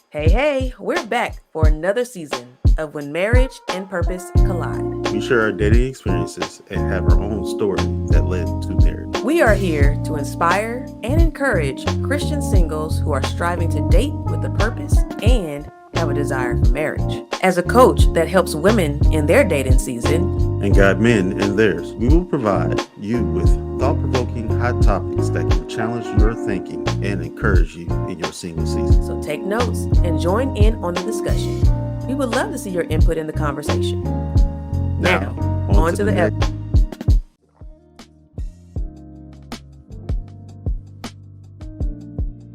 Hey, we're back for another season of When Marriage and Purpose Collide. We share our dating experiences and have our own story that led to marriage. We are here to inspire and encourage Christian singles who are striving to date with a purpose and have a desire for marriage. As a coach that helps women in their dating season and guide men in theirs, we will provide you with thought-provoking hot topics that can challenge your thinking and encourage you in your single season. So take notes and join in on the discussion. We would love to see your input in the conversation. Now on to the episode.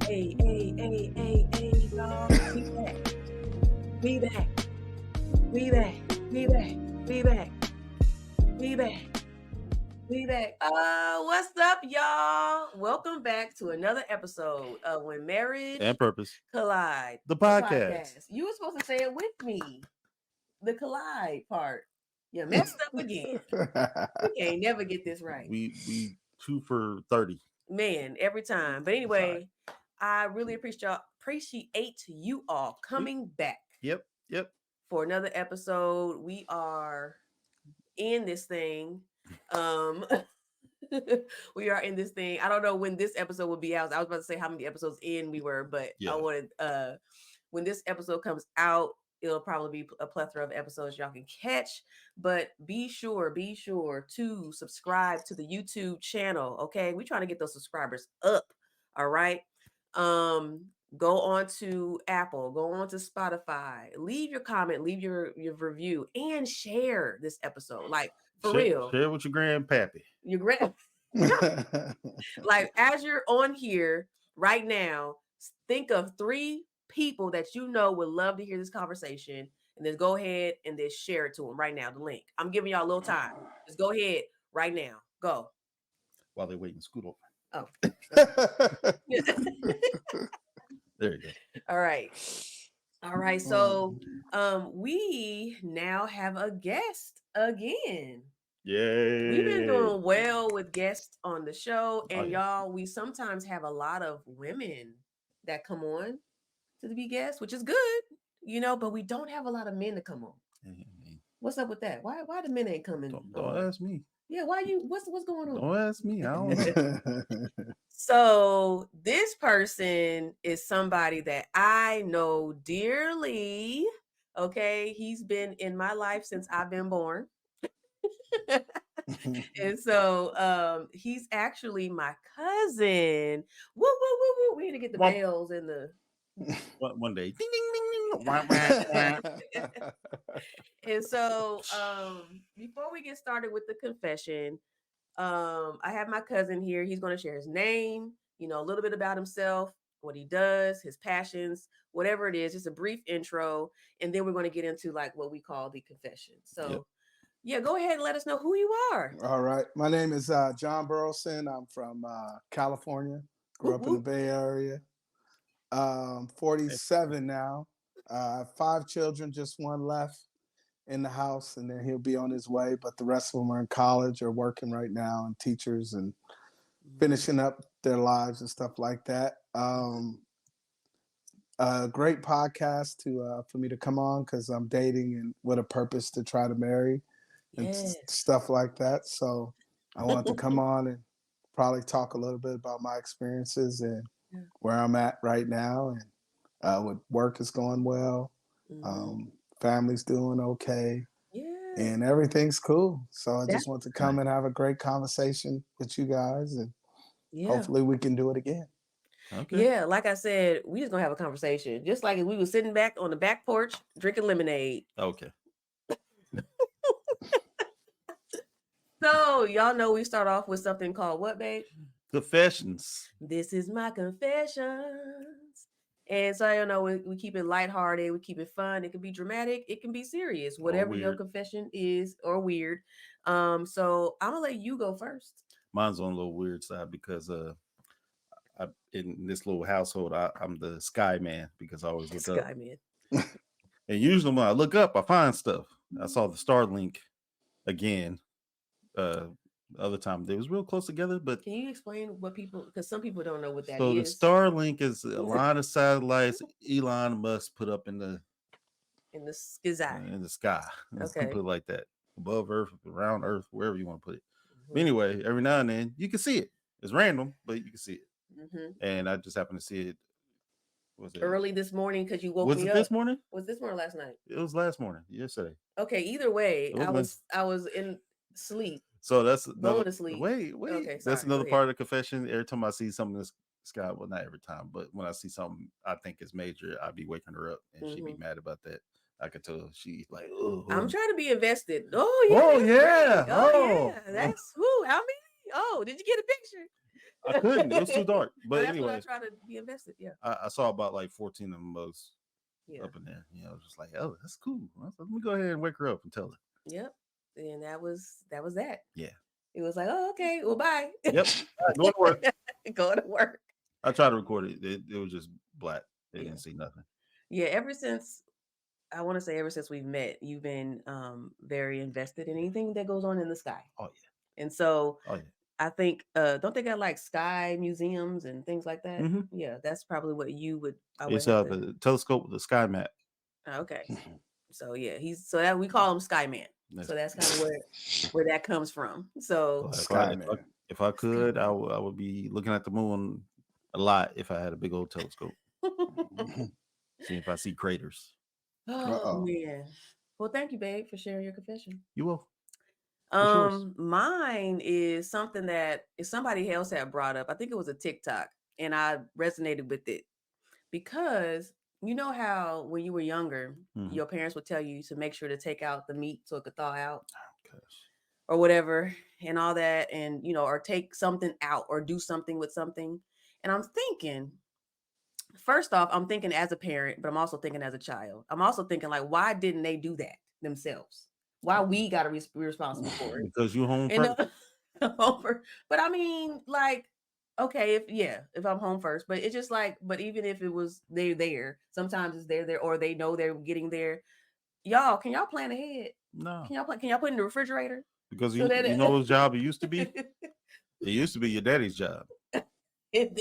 Hey, y'all. We back. What's up, y'all? Welcome back to another episode of When Marriage and Purpose Collide. The podcast. You were supposed to say it with me. The collide part. You messed up again. We can't never get this right. We 2 for 30. Man, every time. But anyway, I really appreciate you all coming back. Yep. For another episode. We are in this thing. We are in this thing. I don't know when this episode will be out. I was about to say how many episodes in we were, but I wanted when this episode comes out, it'll probably be a plethora of episodes y'all can catch. But be sure to subscribe to the YouTube channel. Okay, we're trying to get those subscribers up. All right. Go on to Apple, go on to Spotify, leave your comment, leave your review, and share this episode. Like real. Share with your grandpappy. Your grand like as you're on here right now, think of 3 people that you know would love to hear this conversation, and then go ahead and then share it to them right now. The link. I'm giving y'all a little time. Just go ahead right now. Go. While they're waiting to scoot over. Oh. There you go. All right. So we now have a guest again. Yay. We've been doing well with guests on the show, and y'all, we sometimes have a lot of women that come on to be guests, which is good, but we don't have a lot of men to come on. Mm-hmm. What's up with that? Why the men ain't coming? Don't ask me. Yeah, why you? What's going on? Don't ask me. I don't know. So this person is somebody that I know dearly. Okay, he's been in my life since I've been born. And so he's actually my cousin. Woo, woo, woo, woo. We need to get the bells in the one day. Ding, ding, ding, ding. And so before we get started with the confession, I have my cousin here. He's going to share his name, a little bit about himself, what he does, his passions, whatever it is, just a brief intro. And then we're going to get into like what we call the confession. So yeah, go ahead and let us know who you are. All right. My name is John Burleson. I'm from California. Grew up in the Bay Area. 47 now. I have 5 children, just one left in the house, and then he'll be on his way. But the rest of them are in college or working right now, and teachers and finishing up their lives and stuff like that. A great podcast for me to come on because I'm dating and with a purpose to try to marry. And stuff like that. So I want to come on and probably talk a little bit about my experiences and where I'm at right now. And with work is going well. Family's doing okay. And everything's cool. So I just want to come and have a great conversation with you guys. And hopefully we can do it again. Okay. Yeah, like I said, we just going to have a conversation. Just like if we were sitting back on the back porch drinking lemonade. Okay. So, y'all know we start off with something called what, babe? Confessions. This is my confessions. And so, we keep it lighthearted. We keep it fun. It can be dramatic. It can be serious. Whatever your confession is or weird. So, I'm going to let you go first. Mine's on a little weird side because in this little household, I'm the sky man because I always look up. Sky man. And usually when I look up, I find stuff. I saw the Starlink again The other time they was real close together. But can you explain what people? Because some people don't know what that so is. the Starlink is a line of satellites Elon Musk put up in the sky. Let's put it like that, above Earth, around Earth, wherever you want to put it. But anyway, every now and then you can see it. It's random, but you can see it. And I just happened to see it. Was it early this morning because you woke me up? Was it this morning? Was this morning or last night? It was last morning, yesterday. Okay, either way, I was in sleep. So that's going to sleep. Wait. Okay, that's another part of the confession. Every time I see something in the sky, well, not every time, but when I see something I think is major, I'll be waking her up, and she'd be mad about that. I could tell she's like, "Oh, I'm trying to be invested." Oh yeah. Yeah. That's who. How many? Oh, did you get a picture? I couldn't. It was too dark. But that's anyway, I try to be invested. Yeah. I saw about like 14 of them bugs up in there. You know, just like, oh, that's cool. Let me go ahead and wake her up and tell her. Yep. And that was that. Yeah. It was like, oh, okay, well, bye. Yep. Going to work. Going to work. I tried to record it. It was just black. They didn't see nothing. Yeah. Ever since we've met, you've been very invested in anything that goes on in the sky. Oh yeah. And so I think don't they got like sky museums and things like that? Yeah, that's probably what you would. It's the telescope with the sky map. Okay. So yeah, that we call him Skyman. So that's kind of where that comes from. So if I could, I would be looking at the moon a lot if I had a big old telescope. See if I see craters. Oh man. Well, thank you, babe, for sharing your confession. You will. Mine is something that if somebody else had brought up, I think it was a TikTok, and I resonated with it because you know how when you were younger, your parents would tell you to make sure to take out the meat so it could thaw out or whatever and all that. And, or take something out or do something with something. And I'm thinking, first off, I'm thinking as a parent, but I'm also thinking as a child. I'm also thinking like, why didn't they do that themselves? Why we got to be responsible for it? Because you home first. But I mean, like, okay, if I'm home first, but it's just like, but even if it was they're there, sometimes it's they're there or they know they're getting there. Y'all, can y'all plan ahead? No. Can y'all put in the refrigerator? Because you know whose job it used to be? It used to be your daddy's job. And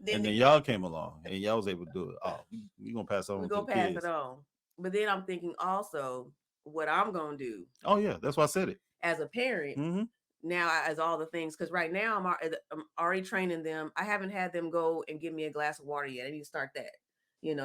then y'all came along and y'all was able to do it. Oh, we're gonna pass it on. We're gonna pass it on. But then I'm thinking also what I'm gonna do. Oh yeah, that's why I said it. As a parent, now as all the things, because right now I'm already training them. I haven't had them go and give me a glass of water yet. I need to start that.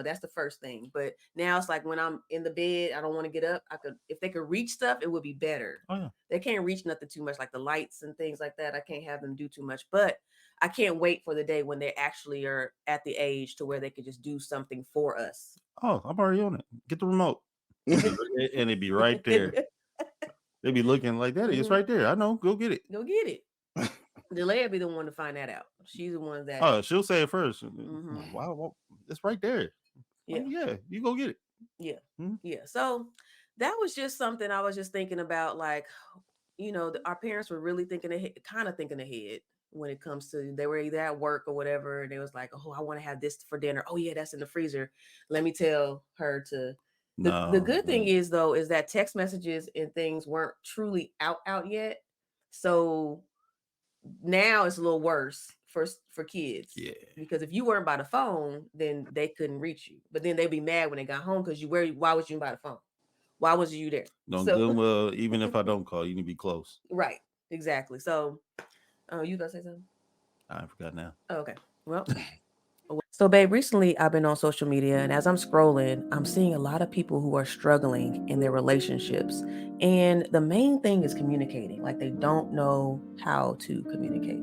That's the first thing. But now it's like when I'm in the bed, I don't want to get up. If they could reach stuff, it would be better. Oh yeah. They can't reach nothing too much, like the lights and things like that. I can't have them do too much. But I can't wait for the day when they actually are at the age to where they could just do something for us. Oh, I'm already on it. Get the remote. And it'd be right there. They'd be looking like that. It's right there. I know. Go get it. Go get it. Delay'll be the one to find that out. She's the one that. Oh, she'll say it first. Wow, it's right there. Yeah, yeah. You go get it. Yeah, yeah. So that was just something I was just thinking about. Like, our parents were really thinking ahead when it comes to, they were either at work or whatever, and it was like, oh, I want to have this for dinner. Oh yeah, that's in the freezer. Let me tell her to. The good thing is though, is that text messages and things weren't truly out yet. So now it's a little worse for kids. Yeah. Because if you weren't by the phone, then they couldn't reach you. But then they'd be mad when they got home because why was you by the phone? Why wasn't you there? Well, even if I don't call, you need to be close. Right. Exactly. So you gonna say something? I forgot now. Oh, okay. Well. So, babe, recently I've been on social media, and as I'm scrolling, I'm seeing a lot of people who are struggling in their relationships. And the main thing is communicating. Like, they don't know how to communicate.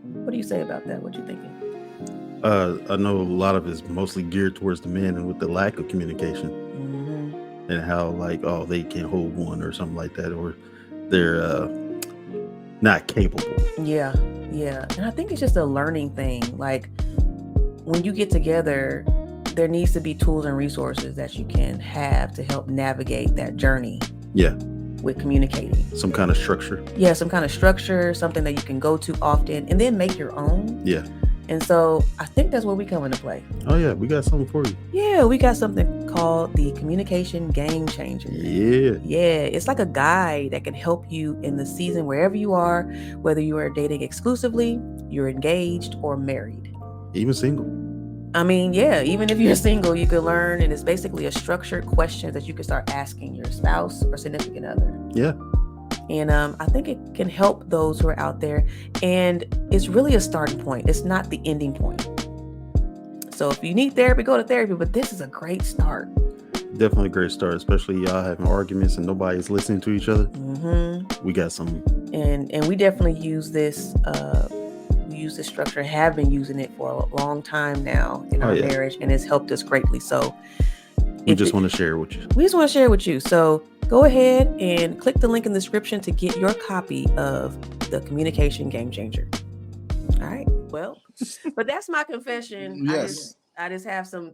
What do you say about that? What you thinking? I know a lot of it's mostly geared towards the men and with the lack of communication. And how, like, they can't hold one or something like that, or they're not capable. Yeah. And I think it's just a learning thing. Like, when you get together, there needs to be tools and resources that you can have to help navigate that journey. Yeah. With communicating. Some kind of structure. Yeah, some kind of structure, something that you can go to often and then make your own. Yeah. And so I think that's where we come into play. Oh yeah, we got something for you. Yeah, we got something called the Communication Game Changer. Yeah, it's like a guide that can help you in the season wherever you are, whether you are dating exclusively, you're engaged, or married. Even single. I mean, yeah, even if you're single, you can learn, and it's basically a structured question that you can start asking your spouse or significant other. Yeah. And I think it can help those who are out there. And it's really a starting point. It's not the ending point. So if you need therapy, go to therapy. But this is a great start. Definitely a great start, especially y'all having arguments and nobody's listening to each other. Mm-hmm. We got some. And we definitely use this. We use this structure, have been using it for a long time now in our marriage, and it's helped us greatly. So we just want to share it with you. We just want to share it with you. So go ahead and click the link in the description to get your copy of the Communication Game Changer. All right. Well, but that's my confession. Yes. I just have some,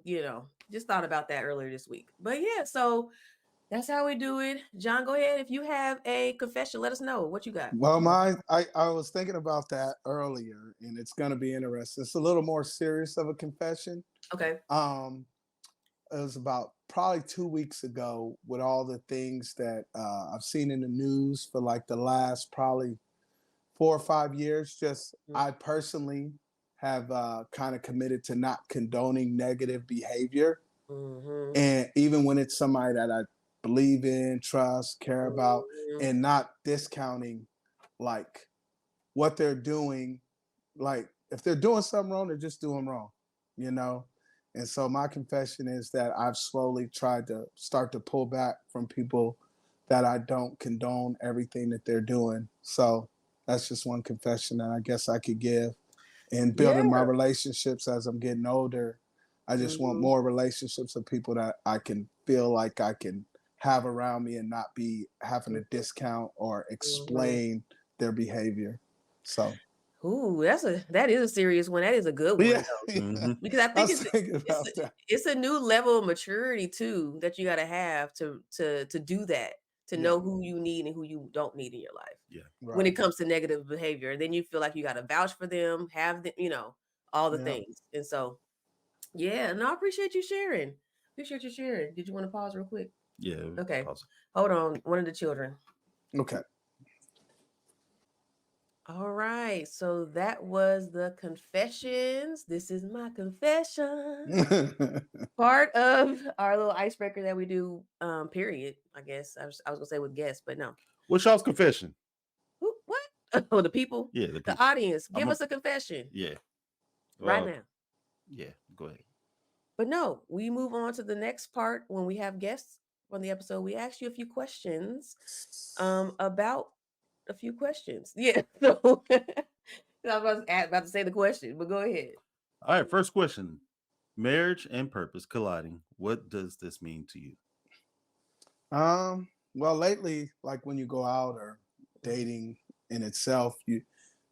just thought about that earlier this week. But yeah, so that's how we do it. John, go ahead. If you have a confession, let us know what you got. Well, I was thinking about that earlier, and it's going to be interesting. It's a little more serious of a confession. Okay. It was about probably 2 weeks ago with all the things that I've seen in the news for like the last probably 4 or 5 years. Just I personally have kind of committed to not condoning negative behavior. Mm-hmm. And even when it's somebody that I believe in, trust, care about, and not discounting like what they're doing. Like if they're doing something wrong, they're just doing wrong, And so my confession is that I've slowly tried to start to pull back from people that I don't condone everything that they're doing. So that's just one confession that I guess I could give. And building my relationships as I'm getting older, I just want more relationships with people that I can feel like I can have around me and not be having to discount or explain their behavior. So. Ooh, that is a serious one. That is a good one, Mm-hmm. because I think it's a new level of maturity too that you got to have to do that, to know who you need and who you don't need in your life. Yeah, when it comes to negative behavior, and then you feel like you got to vouch for them, have them, all the things. And so, I appreciate you sharing. Did you want to pause real quick? Yeah. Okay. Pause. Hold on. One of the children. Okay. All right, so that was the confessions. This is my confession. Part of our little icebreaker that we do, period. I guess I was gonna say with guests, but no. What's y'all's confession? What? Oh, the people? Yeah, the audience. Give us a confession. Yeah. Right now. Yeah, go ahead. But no, we move on to the next part when we have guests on the episode. We ask you a few questions about a few questions. Yeah. So I was about to say the question, but go ahead. All right, first question. Marriage and purpose colliding. What does this mean to you? Well, lately, like when you go out or dating in itself,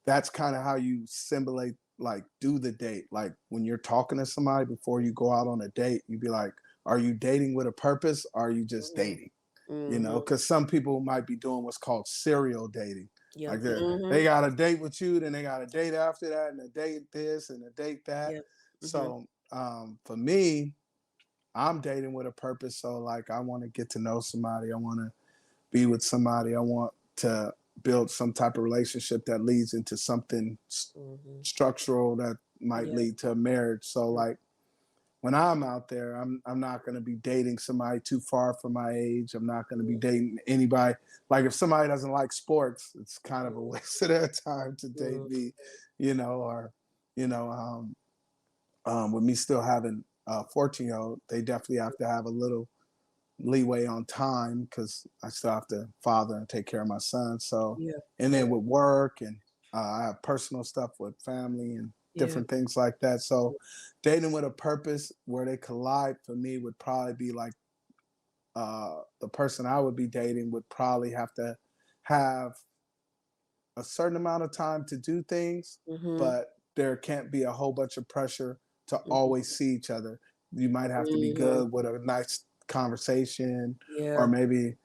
that's kind of how you simulate, like do the date. Like when you're talking to somebody before you go out on a date, you'd be like, are you dating with a purpose? Or are you just dating? Because some people might be doing what's called serial dating. Yeah. Like they got a date with you, then they got a date after that, and a date this and a date that. Yeah. So for me, I'm dating with a purpose. So like I want to get to know somebody. I want to be with somebody. I want to build some type of relationship that leads into something structural that might lead to a marriage. So like when I'm out there, I'm not going to be dating somebody too far from my age. I'm not going to be dating anybody. Like if somebody doesn't like sports, it's kind of a waste of their time to date me, or, with me still having a 14-year-old, they definitely have to have a little leeway on time because I still have to father and take care of my son. So, and then with work and I have personal stuff with family and different things like that. So dating with a purpose where they collide for me would probably be like the person I would be dating would probably have to have a certain amount of time to do things, but there can't be a whole bunch of pressure to always see each other. You might have to be good with a nice conversation or maybe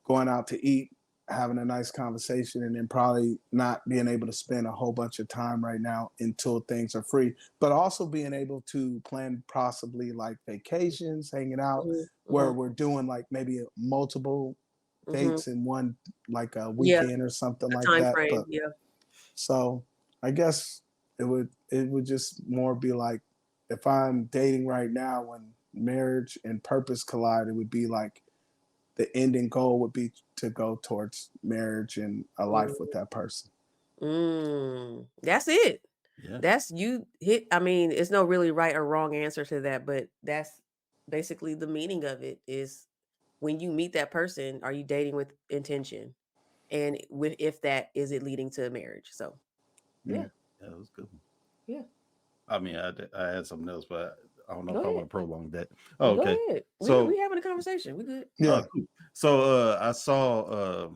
going out to eat having a nice conversation, and then probably not being able to spend a whole bunch of time right now until things are free, but also being able to plan possibly like vacations, hanging out where we're doing like maybe multiple dates in one, like a weekend or something like time that. frame. But so I guess it would just more be like, if I'm dating right now, when marriage and purpose collide, it would be like the ending goal would be to go towards marriage and a life with that person. That's it. Yeah. That's you hit. I mean, it's no really right or wrong answer to that, but that's basically the meaning of it. Is when you meet that person, are you dating with intention? And with, if that, is it leading to marriage? So yeah, that was good. Yeah. I mean, I had something else, but I don't know Go if I ahead. want to prolong that. Oh, Go okay. ahead. So we having a conversation. We good. Yeah. cool. So I saw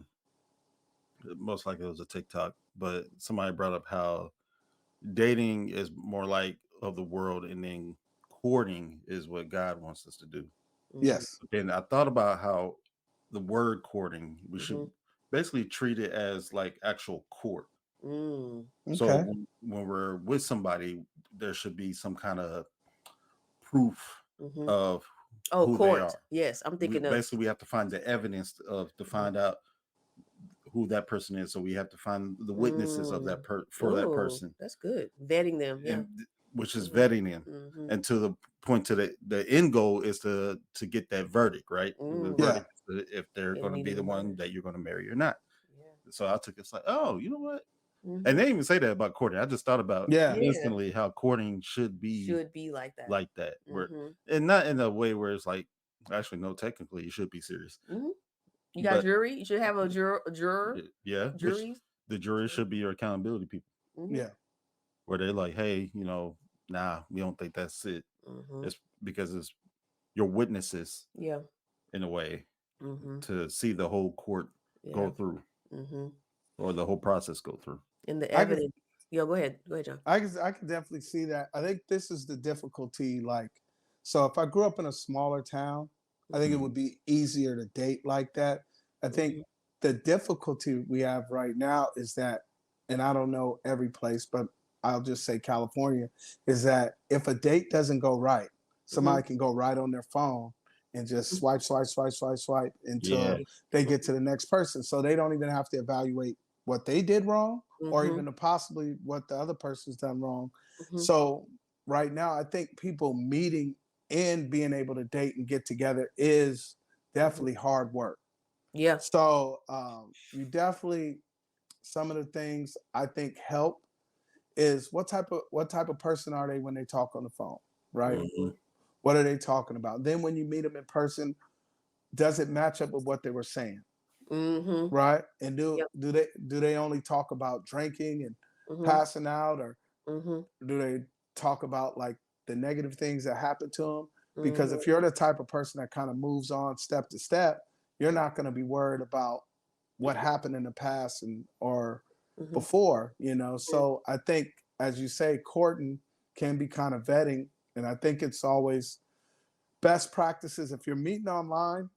most likely it was a TikTok, but somebody brought up how dating is more like of the world, and then courting is what God wants us to do. Yes. And I thought about how the word courting, we should basically treat it as like actual court. So Okay. when we're with somebody, there should be some kind of proof of who court. they are. Yes, I'm thinking Basically, we have to find the evidence to find out who that person is. So we have to find the witnesses of that for that person. That's good. Vetting them, which is vetting them, and to the point to the end goal is to get that verdict, right? The verdict is if they're going to be the one that you're going to marry or not. So I took it's like, oh, you know what? And they didn't even say that about courting. I just thought about instantly how courting should be like that. Like that. Where and not in a way where it's like, actually, no, technically you should be serious. You got jury? You should have a juror. Yeah. Juries. The jury should be your accountability people. Yeah. Where they're like, hey, nah, we don't think that's it. It's because it's your witnesses. Yeah. In a way to see the whole court go through. Or the whole process go through. And the evidence. Go ahead. Go ahead, John. I can definitely see that. I think this is the difficulty. Like, so if I grew up in a smaller town, I think it would be easier to date like that. I think the difficulty we have right now is that, and I don't know every place, but I'll just say California, is that if a date doesn't go right, somebody can go right on their phone and just swipe until they get to the next person. So they don't even have to evaluate what they did wrong or even possibly what the other person's done wrong. So right now, I think people meeting and being able to date and get together is definitely hard work. Yeah. So you definitely, some of the things I think help is what type of person are they when they talk on the phone, right? What are they talking about? Then when you meet them in person, does it match up with what they were saying? Right? And do they only talk about drinking and passing out, or do they talk about like the negative things that happen to them? Because if you're the type of person that kind of moves on step to step, you're not going to be worried about what happened in the past or before, So I think, as you say, courting can be kind of vetting. And I think it's always best practices. If you're meeting online,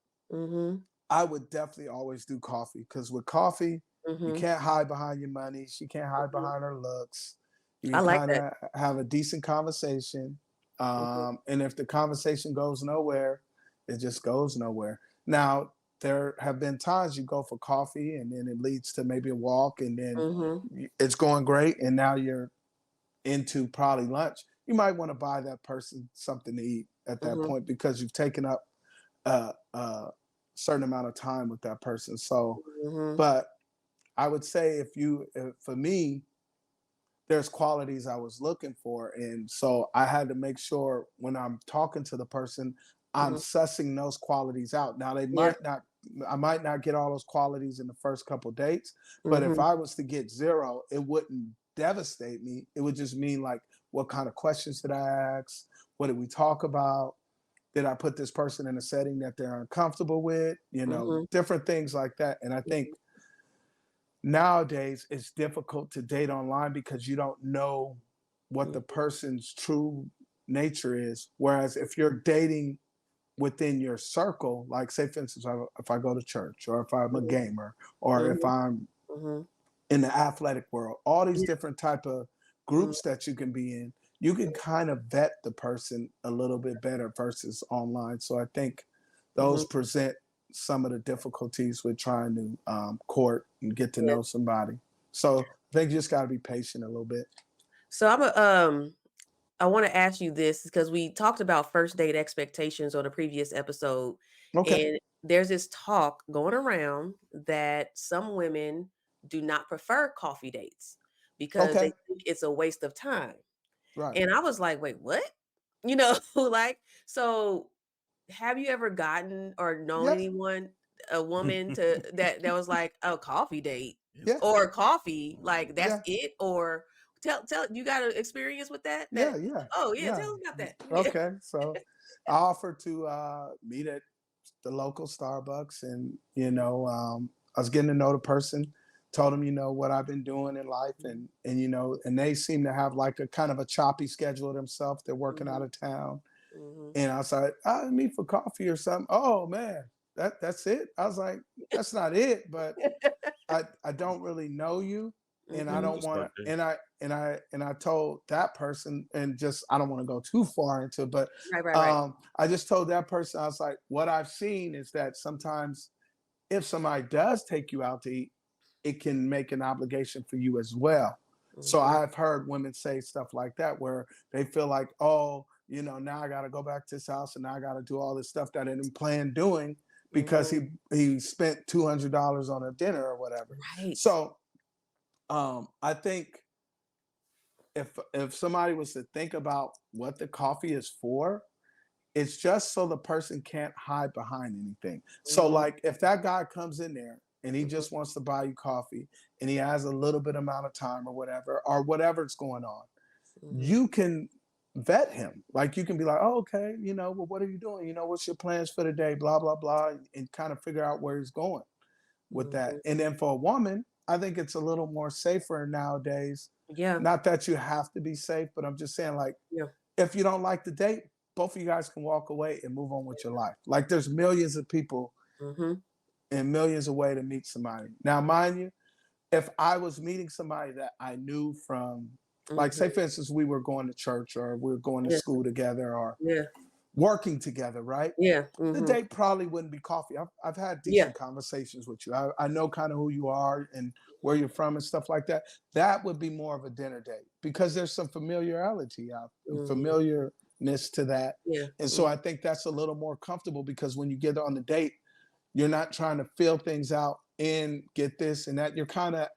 I would definitely always do coffee, because with coffee, you can't hide behind your money. She can't hide behind her looks. You can kind of have a decent conversation. And if the conversation goes nowhere, it just goes nowhere. Now, there have been times you go for coffee and then it leads to maybe a walk, and then it's going great. And now you're into probably lunch. You might want to buy that person something to eat at that point, because you've taken up a certain amount of time with that person. So, but I would say for me, there's qualities I was looking for. And so I had to make sure when I'm talking to the person, I'm sussing those qualities out. Now I might not get all those qualities in the first couple dates, but if I was to get zero, it wouldn't devastate me. It would just mean like, what kind of questions did I ask? What did we talk about? Did I put this person in a setting that they're uncomfortable with? Different things like that. And I think nowadays it's difficult to date online because you don't know what the person's true nature is. Whereas if you're dating within your circle, like say for instance, if I go to church, or if I'm a gamer, or if I'm in the athletic world, all these different type of groups that you can be in, you can kind of vet the person a little bit better versus online. So I think those present some of the difficulties with trying to court and get to know somebody. So I think you just got to be patient a little bit. So I want to ask you this because we talked about first date expectations on a previous episode. Okay. And there's this talk going around that some women do not prefer coffee dates because they think it's a waste of time. Right. And I was like, wait, what? Like, so have you ever gotten or known anyone, a woman that was like, a coffee date or coffee, like that's it? Or tell you got an experience with that? Oh yeah, tell us about that. Okay. So I offered to meet at the local Starbucks, and I was getting to know the person, told them what I've been doing in life, and and they seem to have like a kind of a choppy schedule themselves. They're working out of town. And I was like, I'll meet for coffee or something. Oh man, that's it. I was like, that's not it, but I don't really know you, and I don't want to. And I told that person, and just I don't want to go too far into it, but right. I just told that person, I was like, what I've seen is that sometimes if somebody does take you out to eat, it can make an obligation for you as well. So I've heard women say stuff like that where they feel like, oh, now I got to go back to his house, and now I got to do all this stuff that I didn't plan doing because he spent $200 on a dinner or whatever. Right. So I think if somebody was to think about what the coffee is for, it's just so the person can't hide behind anything. So like if that guy comes in there and he just wants to buy you coffee, and he has a little bit amount of time or whatever's going on, you can vet him. Like you can be like, oh, okay, well, what are you doing? What's your plans for the day? Blah, blah, blah, and kind of figure out where he's going with that. And then for a woman, I think it's a little more safer nowadays. Yeah. Not that you have to be safe, but I'm just saying, like, if you don't like the date, both of you guys can walk away and move on with your life. Like there's millions of people and millions of ways to meet somebody. Now, mind you, if I was meeting somebody that I knew from, like, say, for instance, we were going to church, or we were going to school together, or working together, right? The date probably wouldn't be coffee. I've had decent conversations with you. I know kind of who you are and where you're from and stuff like that. That would be more of a dinner date because there's some familiarity familiarness to that. And so I think that's a little more comfortable because when you get on the date, you're not trying to fill things out and get this and that. You're kind of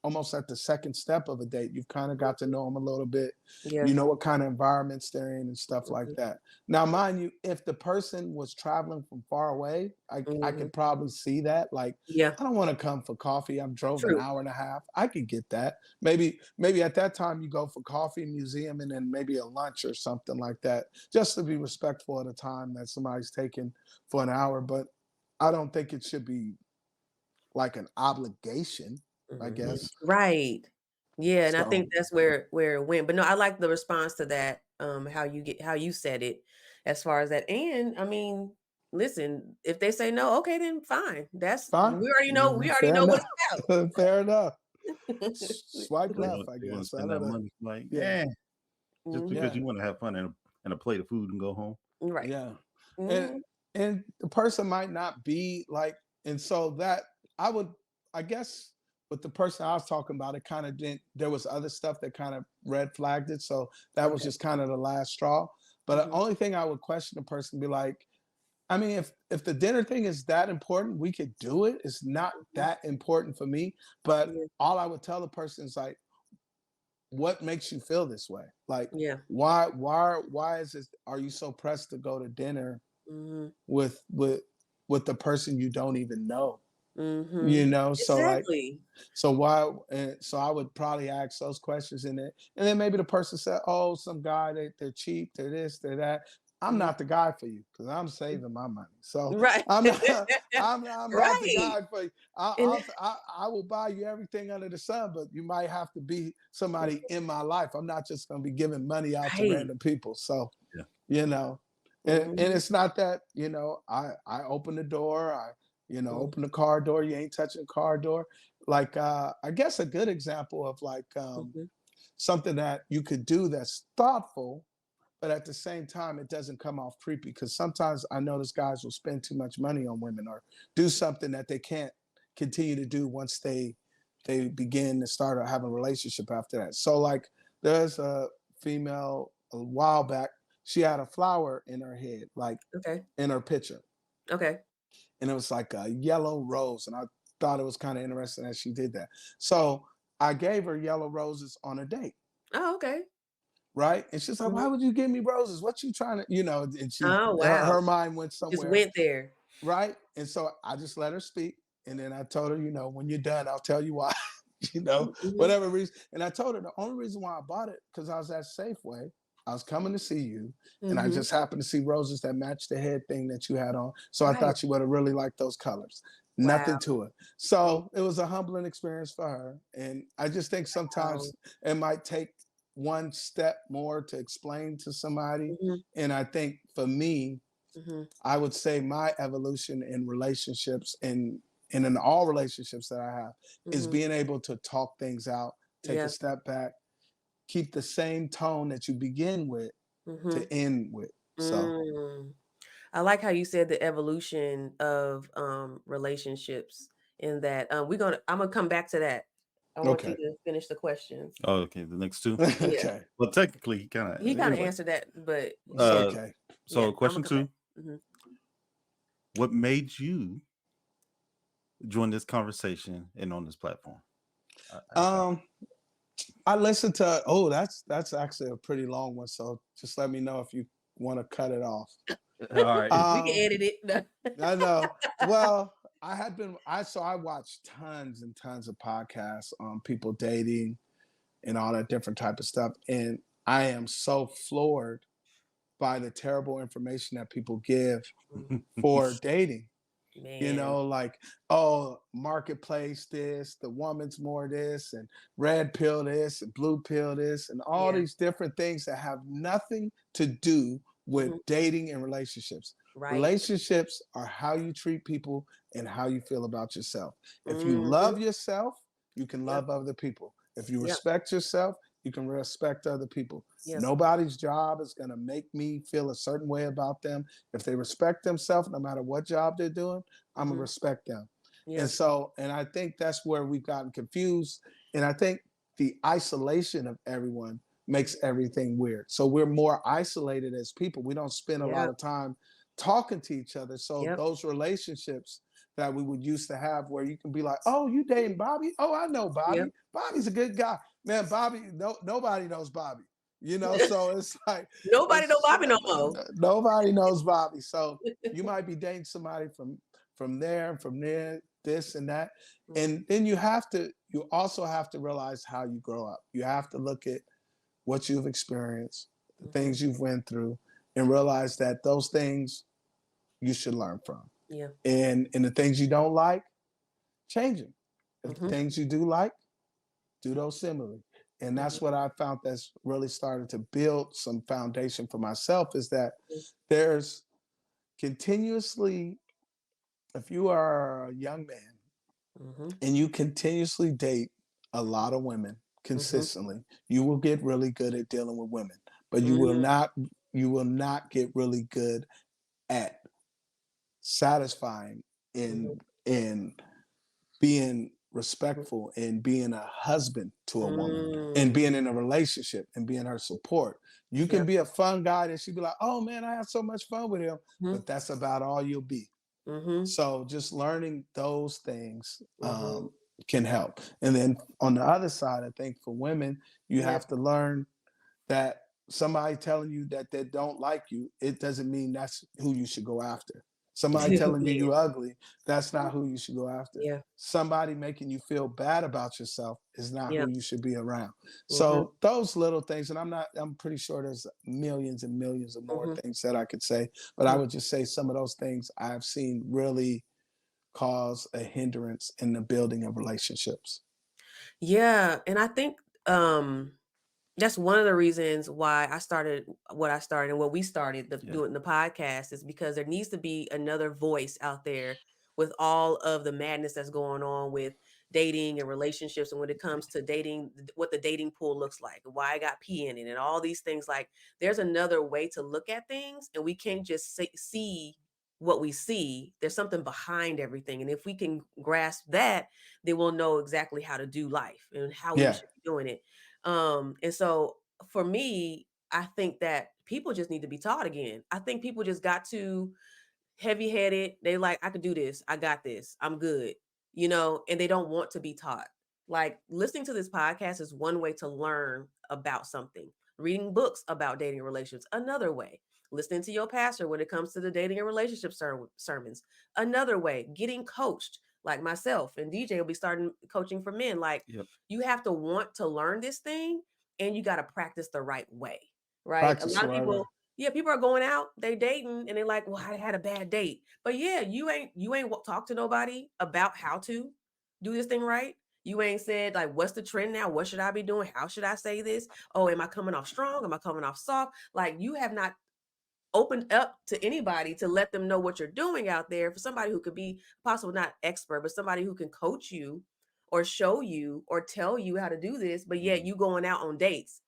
almost at the second step of a date. You've kind of got to know them a little bit. You know what kind of environments they're in and stuff like that. Now, mind you, if the person was traveling from far away, I could probably see that. Like, I don't want to come for coffee. I've drove an hour and a half. I could get that. Maybe at that time you go for coffee, museum, and then maybe a lunch or something like that, just to be respectful of the time that somebody's taking for an hour. But I don't think it should be like an obligation, I guess. Right. Yeah. And I think that's where it went. But no, I like the response to that. How you said it as far as that. And I mean, listen, if they say no, okay, then fine. That's fine. We already know what it's about. Fair enough. Swipe left, I guess. Spend that money. Like, just because you want to have fun and a plate of food and go home. Right. Yeah. And the person might not be like, and so that I guess with the person I was talking about, it kind of didn't, there was other stuff that kind of red flagged it. So that was just kind of the last straw. But the only thing I would question the person, be like, I mean, if the dinner thing is that important, we could do it. It's not that important for me. But all I would tell the person is like, what makes you feel this way? Like, why is this? Are you so pressed to go to dinner with the person you don't even know? So exactly. like, so why? So I would probably ask those questions in it, and then maybe the person said, "Oh, some guy, they're cheap, they're this, they're that." I'm not the guy for you because I'm saving my money. So I'm not the guy for you. I will buy you everything under the sun, but you might have to be somebody in my life. I'm not just going to be giving money out to random people. So, And it's not that, you know, I open the door, open the car door, you ain't touching the car door. Like I guess a good example of like something that you could do that's thoughtful, but at the same time it doesn't come off creepy, because sometimes I notice guys will spend too much money on women or do something that they can't continue to do once they begin to start or have a relationship after that. So like there's a female a while back, she had a flower in her head, like in her picture. Okay. And it was like a yellow rose. And I thought it was kind of interesting that she did that. So I gave her yellow roses on a date. Oh, okay. Right. And she's like, why would you give me roses? What you trying to, and she, oh, wow. her mind went somewhere. Just went there. Right. And so I just let her speak. And then I told her, when you're done, I'll tell you why, whatever reason. And I told her the only reason why I bought it, because I was at Safeway. I was coming to see you, and I just happened to see roses that matched the head thing that you had on. So I thought you would have really liked those colors. Nothing to it. So it was a humbling experience for her. And I just think sometimes it might take one step more to explain to somebody. And I think for me, I would say my evolution in relationships and in all relationships that I have is being able to talk things out, take a step back, keep the same tone that you begin with to end with. So I like how you said the evolution of relationships, in that I'm gonna come back to that. I want you to finish the questions. Oh, okay. The next two. Okay. Well, technically, he kind of answered that, but it's okay. So question 2: what made you join this conversation and on this platform? I listened to. That's actually a pretty long one. So just let me know if you want to cut it off. All right, we can edit it. I know. Well, I watched tons and tons of podcasts on people dating and all that different type of stuff, and I am so floored by the terrible information that people give for dating. Man. Like, oh, marketplace this, the woman's more this, and red pill this, and blue pill this, and all these different things that have nothing to do with dating and relationships. Right. Relationships are how you treat people and how you feel about yourself. If you love yourself, you can love other people. If you respect yourself, you can respect other people. Yes. Nobody's job is going to make me feel a certain way about them. If they respect themselves, no matter what job they're doing, I'm going to respect them. Yes. And I think that's where we've gotten confused. And I think the isolation of everyone makes everything weird. So we're more isolated as people. We don't spend a lot of time talking to each other. So those relationships that we would used to have, where you can be like, oh, you dating Bobby? Oh, I know Bobby. Bobby's a good guy. Man, Bobby, nobody knows Bobby. So it's like nobody knows Bobby no more. Nobody knows Bobby. So you might be dating somebody from there, this and that. And then you also have to realize how you grow up. You have to look at what you've experienced, the things you've went through, and realize that those things you should learn from. Yeah. And the things you don't like, change them. If the things you do like, do those similarly. And that's what I found that's really started to build some foundation for myself, is that there's continuously, if you are a young man and you continuously date a lot of women consistently, you will get really good at dealing with women, but you will not get really good at satisfying in being respectful and being a husband to a woman and being in a relationship and being her support. You can be a fun guy that she'd be like, oh man, I had so much fun with him, but that's about all you'll be. So just learning those things can help. And then on the other side, I think for women, you have to learn that somebody telling you that they don't like you, it doesn't mean that's who you should go after. Somebody telling you you're ugly, that's not who you should go after. Yeah. Somebody making you feel bad about yourself is not who you should be around. So those little things, and I'm pretty sure there's millions and millions of more things that I could say, but I would just say some of those things I've seen really cause a hindrance in the building of relationships. Yeah. And I think that's one of the reasons why I started what I started and what we started doing the podcast, is because there needs to be another voice out there with all of the madness that's going on with dating and relationships, and when it comes to dating, what the dating pool looks like, why I got pee in it, and all these things. Like, there's another way to look at things, and we can't just see what we see. There's something behind everything, and if we can grasp that, then we'll know exactly how to do life and how we should be doing it. And so for me, I think that people just need to be taught again. I think people just got too heavy headed. They like, I could do this. I got this. I'm good. And they don't want to be taught. Like, listening to this podcast is one way to learn about something. Reading books about dating and relationships, another way. Listening to your pastor when it comes to the dating and relationship sermons, another way. Getting coached, like myself and DJ will be starting coaching for men. Like, you have to want to learn this thing, and you got to practice the right way, right? A lot of people, people are going out, they dating, and they're like, well, I had a bad date. But yeah, you ain't talked to nobody about how to do this thing right. You ain't said, like, what's the trend now? What should I be doing? How should I say this? Oh, am I coming off strong? Am I coming off soft? Like, you have not opened up to anybody to let them know what you're doing out there, for somebody who could be possible, not expert, but somebody who can coach you or show you or tell you how to do this. But yet you going out on dates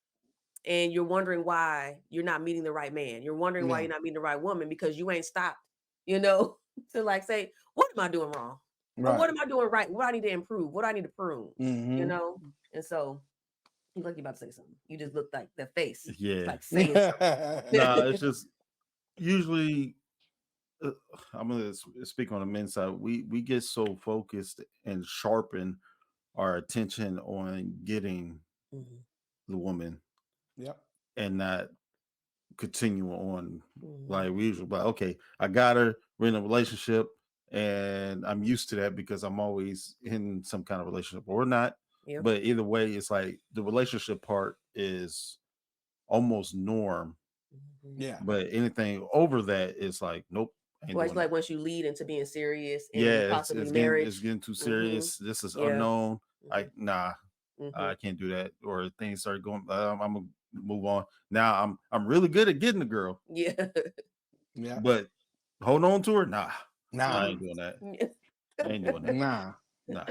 and you're wondering why you're not meeting the right man. You're wondering why you're not meeting the right woman, because you ain't stopped, to like say, what am I doing wrong? Or what am I doing right? What I need to improve? What I need to prune? And so you look, you about to say something. You just looked like the face. Yeah. Like saying something. Nah, it's just usually I'm gonna speak on the men's side. We get so focused and sharpen our attention on getting the woman, and not continue on like we usually. But okay, I got her. We're in a relationship, and I'm used to that because I'm always in some kind of relationship or not. But either way, it's like the relationship part is almost norm. But anything over that is like, nope. Well, it's like once you lead into being serious and possibly marriage, it's getting too serious. This is unknown. Like, nah, I can't do that. Or things start going. I'm gonna move on. Now I'm really good at getting the girl. Yeah. But hold on to her. Nah. I ain't doing that. I ain't doing that. Nah.